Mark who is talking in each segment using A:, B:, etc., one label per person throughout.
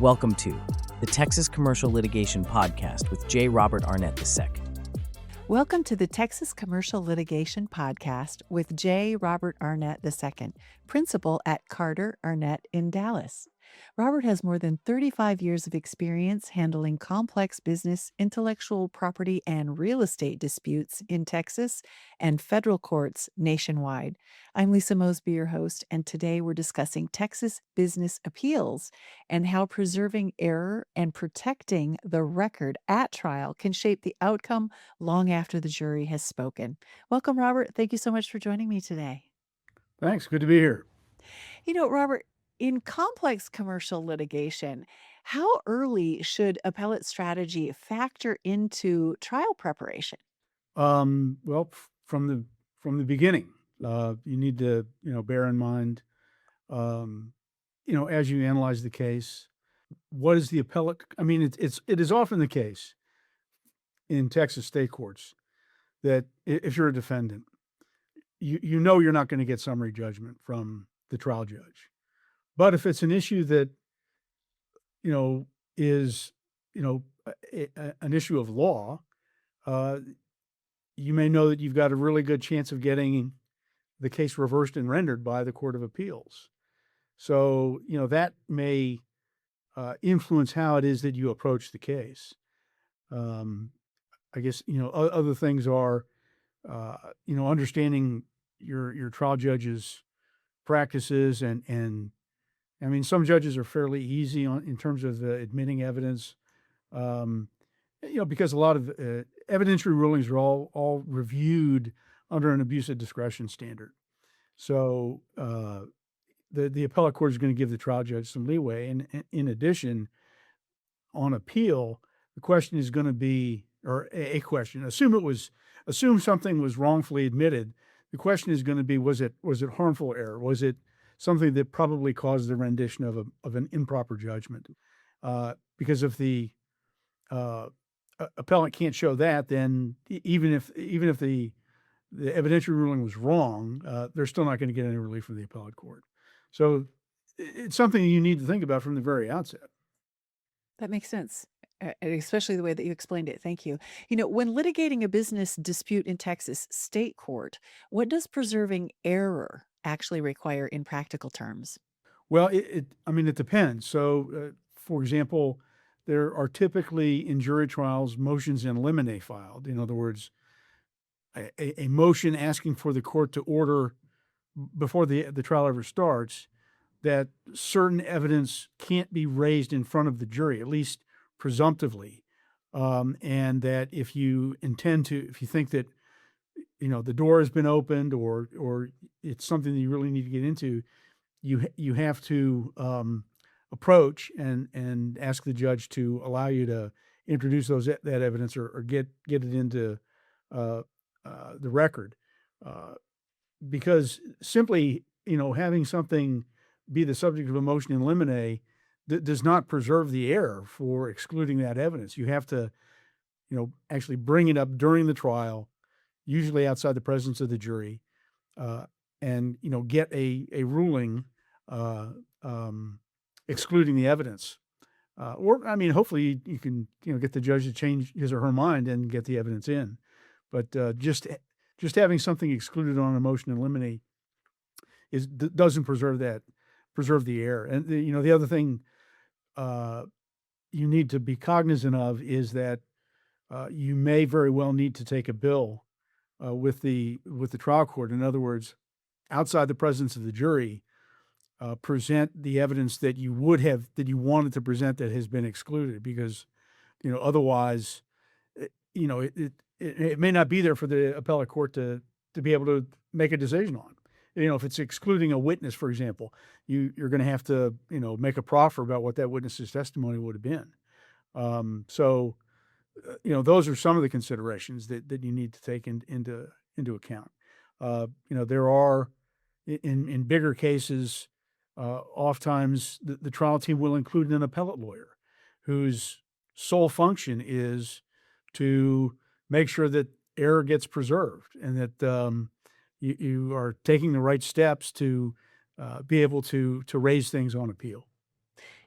A: Welcome to the Texas Commercial Litigation Podcast with J. Robert Arnett II.
B: Welcome to the Texas Commercial Litigation Podcast with J. Robert Arnett II, principal at Carter Arnett in Dallas. Robert has more than 35 years of experience handling complex business, intellectual property, and real estate disputes in Texas and federal courts nationwide. I'm Lisa Mosby, your host, and today we're discussing Texas business appeals and how preserving error and protecting the record at trial can shape the outcome long after the jury has spoken. Welcome, Robert. Thank you so much for joining me today.
C: Thanks. Good to be here.
B: You know, Robert, in complex commercial litigation, how early should appellate strategy factor into trial preparation?
C: From the beginning, you need to bear in mind, as you analyze the case, what is the appellate? I mean, it is often the case in Texas state courts that if you're a defendant, you know you're not going to get summary judgment from the trial judge. But if it's an issue that, is, an issue of law, you may know that you've got a really good chance of getting the case reversed and rendered by the Court of Appeals. So, that may influence how it is that you approach the case. I guess, other things are, understanding your trial judge's practices and I mean, some judges are fairly easy in terms of admitting evidence, because a lot of evidentiary rulings are all reviewed under an abuse of discretion standard. So the appellate court is going to give the trial judge some leeway. And in addition, on appeal, the question is going to be, or a question, assume something was wrongfully admitted. The question is going to be, was it harmful error? Was it something that probably caused the rendition of an improper judgment? Because if the appellant can't show that, then even if the evidentiary ruling was wrong, they're still not going to get any relief from the appellate court. So it's something you need to think about from the very outset.
B: That makes sense, especially the way that you explained it. Thank you. When litigating a business dispute in Texas state court, what does preserving error actually require in practical terms?
C: Well, it depends. So, for example, there are typically in jury trials motions in limine filed. In other words, a motion asking for the court to order before the trial ever starts that certain evidence can't be raised in front of the jury, at least presumptively, and that if you think that the door has been opened or it's something that you really need to get into, you have to approach and ask the judge to allow you to introduce that evidence or get it into the record, because simply having something be the subject of a motion in limine does not preserve the error for excluding that evidence. You have to actually bring it up during the trial, usually outside the presence of the jury, and get a ruling excluding the evidence. Hopefully you can get the judge to change his or her mind and get the evidence in. But just having something excluded on a motion in limine doesn't preserve the error. And the other thing you need to be cognizant of is that you may very well need to take a bill with the trial court. In other words, outside the presence of the jury, present the evidence that you wanted to present that has been excluded, because otherwise, it may not be there for the appellate court to be able to make a decision on. If it's excluding a witness, for example, you're going to have to make a proffer about what that witness's testimony would have been. Those are some of the considerations that you need to take into account. There are in bigger cases, oftentimes the trial team will include an appellate lawyer whose sole function is to make sure that error gets preserved and that you are taking the right steps to be able to raise things on appeal.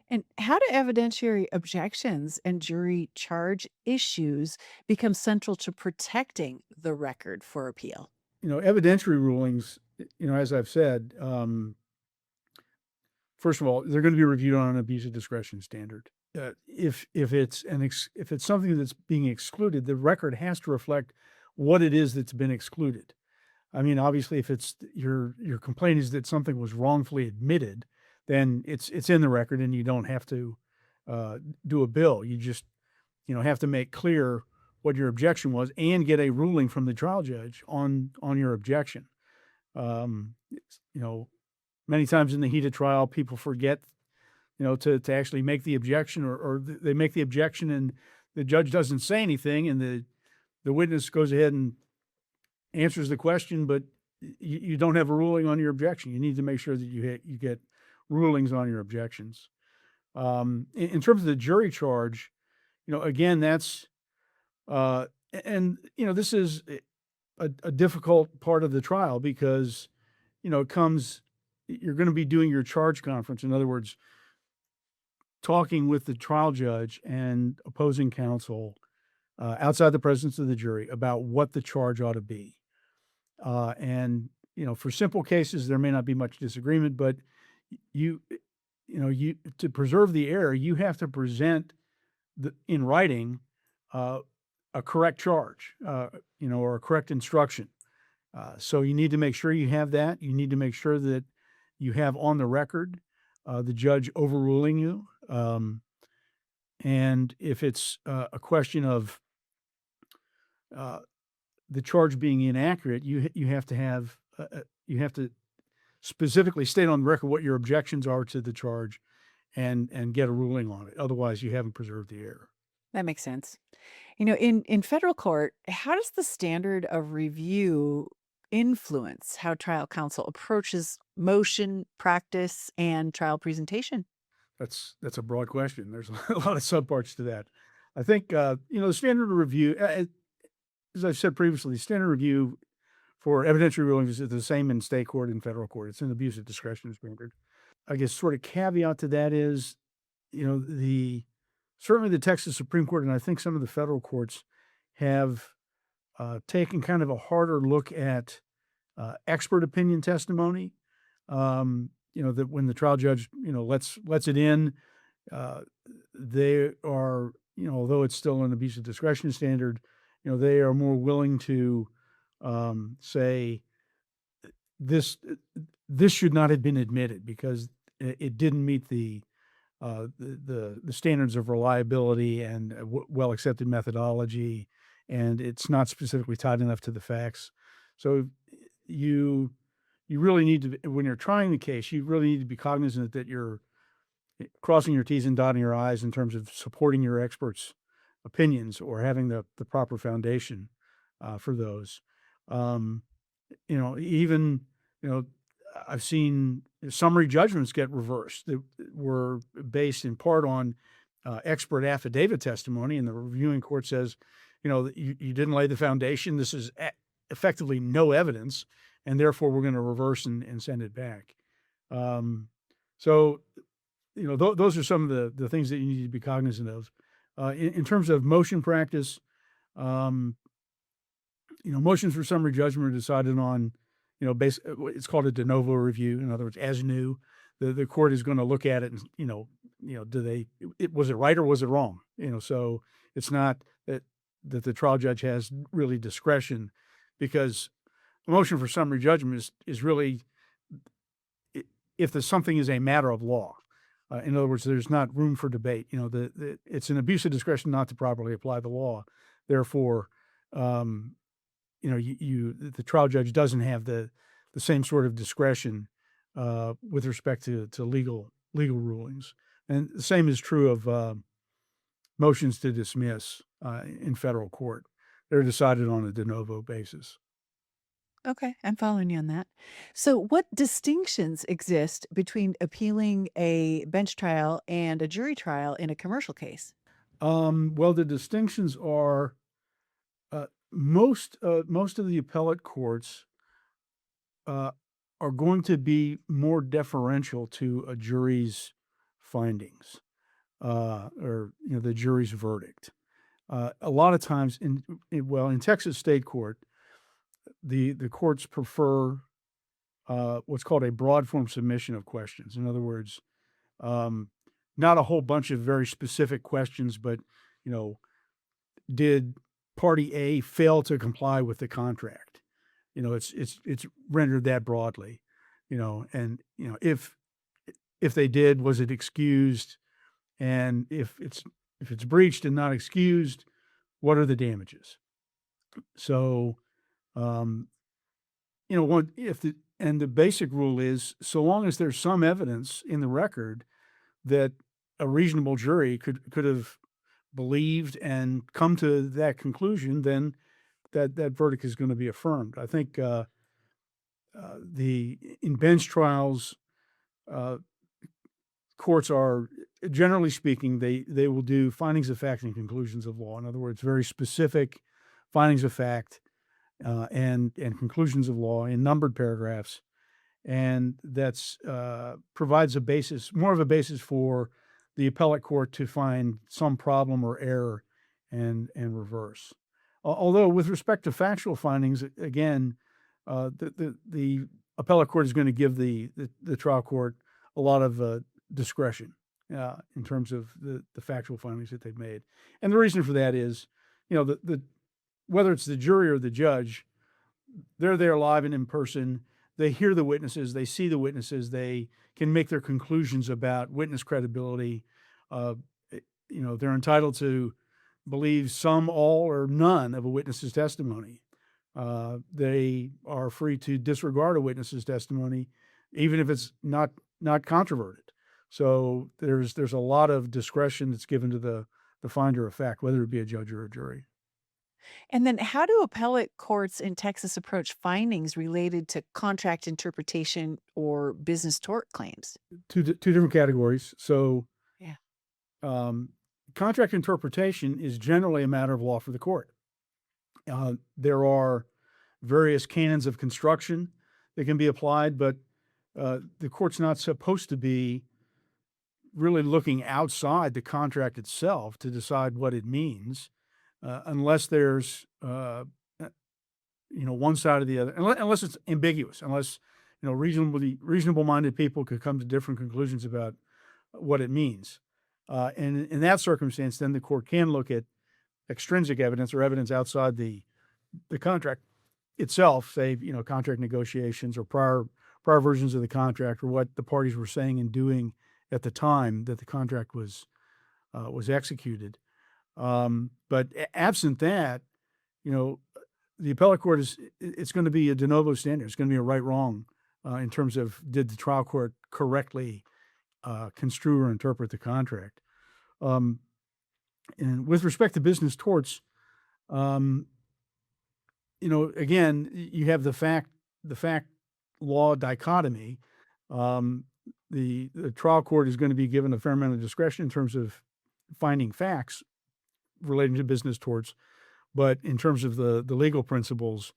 B: And how do evidentiary objections and jury charge issues become central to protecting the record for appeal?
C: Evidentiary rulings, as I've said, first of all, they're going to be reviewed on an abuse of discretion standard. If it's something that's being excluded, the record has to reflect what it is that's been excluded. I mean, obviously, if it's your complaint is that something was wrongfully admitted, then it's in the record, and you don't have to do a bill. You just have to make clear what your objection was and get a ruling from the trial judge on your objection. Um, Many times in the heat of trial, people forget to actually make the objection, or they make the objection and the judge doesn't say anything, and the witness goes ahead and answers the question, but you don't have a ruling on your objection. You need to make sure that you get rulings on your objections. In terms of the jury charge, again, that's this is a difficult part of the trial because you're going to be doing your charge conference. In other words, talking with the trial judge and opposing counsel outside the presence of the jury about what the charge ought to be. And for simple cases, there may not be much disagreement, but you to preserve the error, you have to present in writing a correct charge, or a correct instruction. So you need to make sure you have that. You need to make sure that you have on the record the judge overruling you. And if it's a question of the charge being inaccurate, you have to specifically state on the record what your objections are to the charge and get a ruling on it. Otherwise, you haven't preserved the error.
B: That makes sense. In federal court, how does the standard of review influence how trial counsel approaches motion, practice, and trial presentation?
C: That's a broad question. There's a lot of subparts to that. I think the standard of review, as I've said previously, standard review for evidentiary rulings is the same in state court and federal court. It's an abuse of discretion standard. I guess sort of caveat to that is, certainly the Texas Supreme Court and I think some of the federal courts have taken kind of a harder look at expert opinion testimony. That when the trial judge lets it in, they are although it's still an abuse of discretion standard, they are more willing to say this should not have been admitted because it didn't meet the standards of reliability and well accepted methodology, and it's not specifically tied enough to the facts. So you really need to, when you're trying the case, you really need to be cognizant that you're crossing your T's and dotting your I's in terms of supporting your experts' opinions or having the proper foundation for those. I've seen summary judgments get reversed that were based in part on expert affidavit testimony, and the reviewing court says, you didn't lay the foundation. This is effectively no evidence, and therefore we're going to reverse and send it back. So those are some of the things that you need to be cognizant of. In terms of motion practice, motions for summary judgment are decided on, it's called a de novo review. In other words, as new, the court is going to look at it and, was it right or was it wrong? So it's not that the trial judge has really discretion, because a motion for summary judgment is really if something is a matter of law. In other words, there's not room for debate. It's an abuse of discretion not to properly apply the law. Therefore, the trial judge doesn't have the same sort of discretion with respect to legal rulings. And the same is true of motions to dismiss in federal court. They're decided on a de novo basis.
B: Okay, I'm following you on that. So, what distinctions exist between appealing a bench trial and a jury trial in a commercial case?
C: Well, the distinctions are most of the appellate courts are going to be more deferential to a jury's findings. or the jury's verdict. A lot of times in Texas state court, the courts prefer what's called a broad form submission of questions. In other words, not a whole bunch of very specific questions, but did party A fail to comply with the contract? It's rendered that broadly, and if they did, was it excused? And if it's breached and not excused, what are the damages? So, the basic rule is, so long as there's some evidence in the record that a reasonable jury could have believed and come to that conclusion, then that verdict is going to be affirmed. I think in bench trials, courts are, generally speaking, they will do findings of fact and conclusions of law. In other words, very specific findings of fact and conclusions of law in numbered paragraphs, and that's provides more of a basis for the appellate court to find some problem or error and reverse. Although with respect to factual findings, again, the appellate court is going to give the trial court a lot of discretion in terms of the factual findings that they've made. And the reason for that is, whether it's the jury or the judge, they're there live and in person. They hear the witnesses, they see the witnesses, they can make their conclusions about witness credibility. They're entitled to believe some, all, or none of a witness's testimony. They are free to disregard a witness's testimony, even if it's not controverted. So there's a lot of discretion that's given to the finder of fact, whether it be a judge or a jury.
B: And then how do appellate courts in Texas approach findings related to contract interpretation or business tort claims?
C: Two different categories. So
B: Yeah.
C: Contract interpretation is generally a matter of law for the court. There are various canons of construction that can be applied, but the court's not supposed to be really looking outside the contract itself to decide what it means, unless there's one side or the other, unless it's ambiguous, unless reasonable-minded people could come to different conclusions about what it means. And in that circumstance, then the court can look at extrinsic evidence or evidence outside the contract itself, say, contract negotiations or prior versions of the contract, or what the parties were saying and doing at the time that the contract was executed. But absent that, the appellate court it's going to be a de novo standard. It's going to be a right-wrong in terms of, did the trial court correctly construe or interpret the contract. And with respect to business torts, again, you have the fact law dichotomy. The trial court is going to be given a fair amount of discretion in terms of finding facts relating to business torts, but in terms of the legal principles,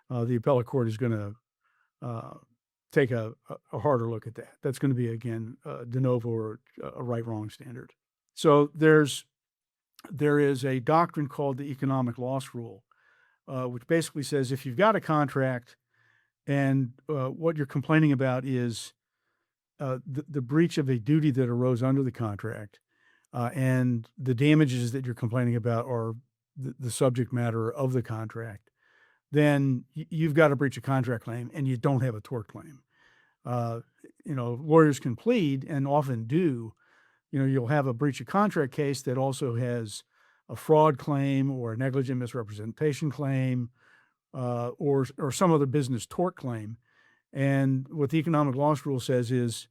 C: the appellate court is going to take a harder look at that. That's going to be, again, de novo or a right-wrong standard. So there is a doctrine called the economic loss rule, which basically says if you've got a contract and what you're complaining about is the breach of a duty that arose under the contract, and the damages that you're complaining about are the subject matter of the contract, then you've got a breach of contract claim and you don't have a tort claim. Lawyers can plead, and often do. You'll have a breach of contract case that also has a fraud claim or a negligent misrepresentation claim, or some other business tort claim. And what the economic loss rule says is,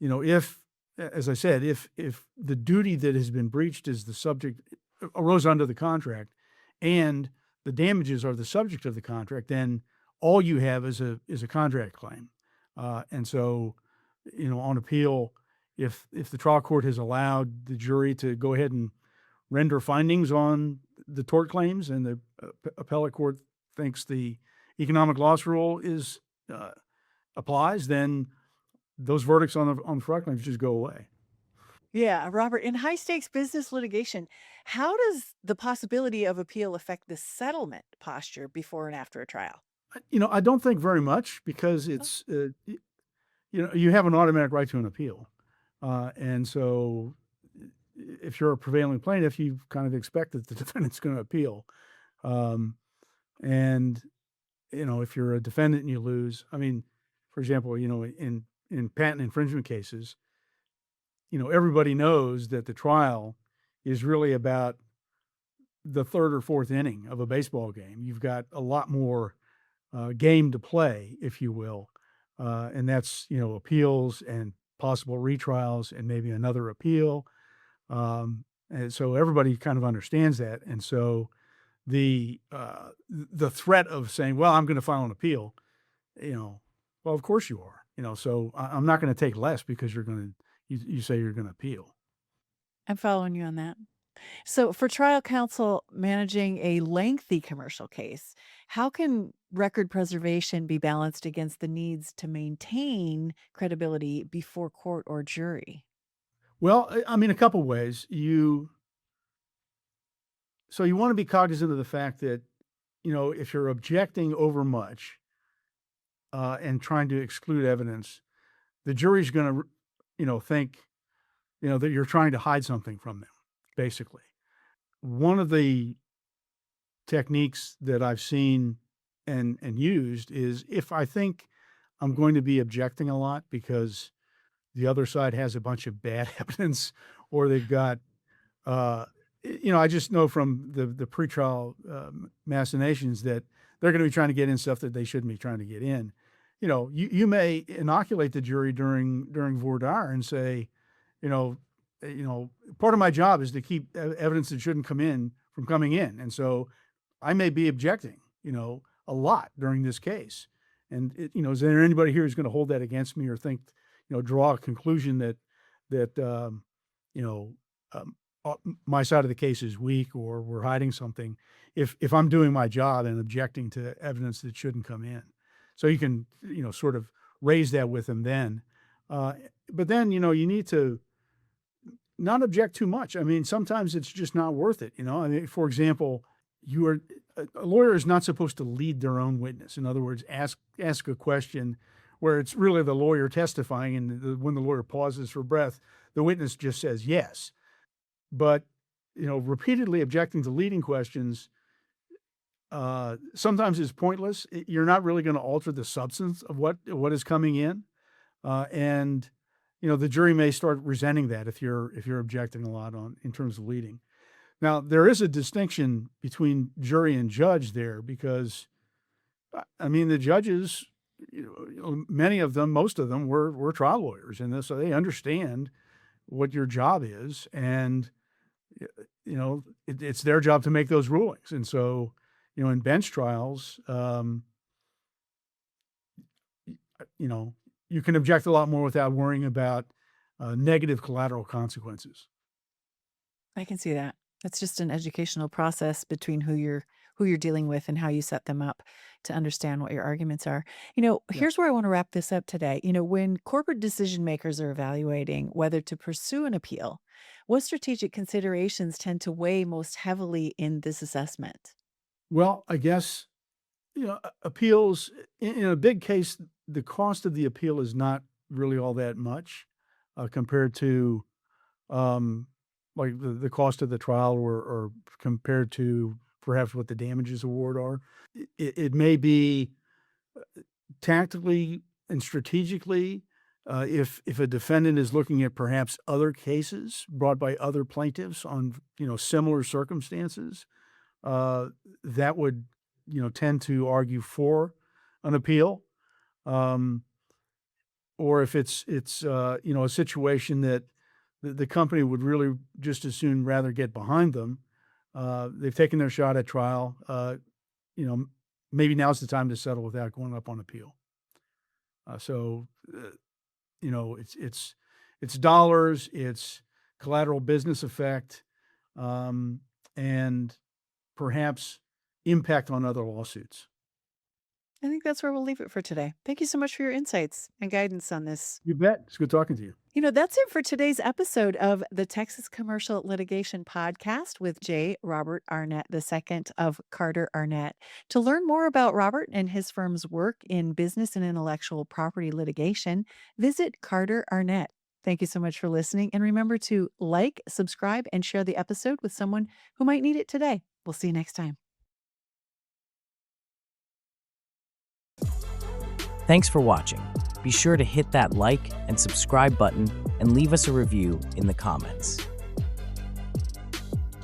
C: if, as I said, if the duty that has been breached is the subject, arose under the contract, and the damages are the subject of the contract, then all you have is a contract claim. And so, on appeal, if the trial court has allowed the jury to go ahead and render findings on the tort claims, and the appellate court thinks the economic loss rule applies, then those verdicts on the fraud claims just go away.
B: Yeah, Robert, in high stakes business litigation, how does the possibility of appeal affect the settlement posture before and after a trial?
C: I don't think very much because
B: Oh,
C: you have an automatic right to an appeal. And so if you're a prevailing plaintiff, you kind of expect that the defendant's going to appeal. Um, and, if you're a defendant and you lose, I mean, for example, in patent infringement cases, everybody knows that the trial is really about the third or fourth inning of a baseball game. You've got a lot more game to play, if you will. And that's, appeals and possible retrials and maybe another appeal. And so everybody kind of understands that. And so the threat of saying, well, I'm going to file an appeal, well, of course you are, so I'm not going to take less because you say you're going to appeal.
B: I'm following you on that. So, for trial counsel managing a lengthy commercial case, how can record preservation be balanced against the needs to maintain credibility before court or jury?
C: Well, I mean, a couple ways. So you want to be cognizant of the fact that, if you're objecting over much and trying to exclude evidence, the jury's going to, think, that you're trying to hide something from them, basically. One of the techniques that I've seen and used is if I think I'm going to be objecting a lot because the other side has a bunch of bad evidence or they've got uh, I just know from the pretrial machinations that they're going to be trying to get in stuff that they shouldn't be trying to get in. You may inoculate the jury during voir dire and say, you know, part of my job is to keep evidence that shouldn't come in from coming in, and so I may be objecting, a lot during this case. And is there anybody here who's going to hold that against me or think, draw a conclusion that you know, um, my side of the case is weak or we're hiding something if I'm doing my job and objecting to evidence that shouldn't come in. So you can, sort of raise that with them then. Uh, but then, you need to not object too much. I mean, sometimes it's just not worth it. I mean, for example, a lawyer is not supposed to lead their own witness. In other words, ask a question where it's really the lawyer testifying, and when the lawyer pauses for breath, the witness just says yes. But repeatedly objecting to leading questions sometimes is pointless. You're not really going to alter the substance of what is coming in, and the jury may start resenting that if you're objecting a lot in terms of leading. Now, there is a distinction between jury and judge there because, I mean, the judges, many of them, most of them were trial lawyers, and so they understand what your job is, and it's their job to make those rulings. And so, in bench trials, you can object a lot more without worrying about negative collateral consequences.
B: I can see that. It's just an educational process between who you're dealing with and how you set them up to understand what your arguments are.
C: Yeah.
B: Here's where I want to wrap this up today. When corporate decision makers are evaluating whether to pursue an appeal, what strategic considerations tend to weigh most heavily in this assessment?
C: Well, I guess, appeals in a big case, the cost of the appeal is not really all that much compared to um, like the cost of the trial or compared to perhaps what the damages award are. It may be tactically and strategically, if a defendant is looking at perhaps other cases brought by other plaintiffs on similar circumstances, uh, that would tend to argue for an appeal. Um, or if it's a situation that the company would really just as soon rather get behind them. They've taken their shot at trial. You know, maybe now's the time to settle without going up on appeal. So, it's dollars, it's collateral business effect, um, and perhaps impact on other lawsuits.
B: I think that's where we'll leave it for today. Thank you so much for your insights and guidance on this.
C: You bet. It's good talking to you.
B: That's it for today's episode of the Texas Commercial Litigation Podcast with J. Robert Arnett II of Carter Arnett. To learn more about Robert and his firm's work in business and intellectual property litigation, visit Carter Arnett. Thank you so much for listening. And remember to like, subscribe, and share the episode with someone who might need it today. We'll see you next time.
A: Thanks for watching. Be sure to hit that like and subscribe button and leave us a review in the comments.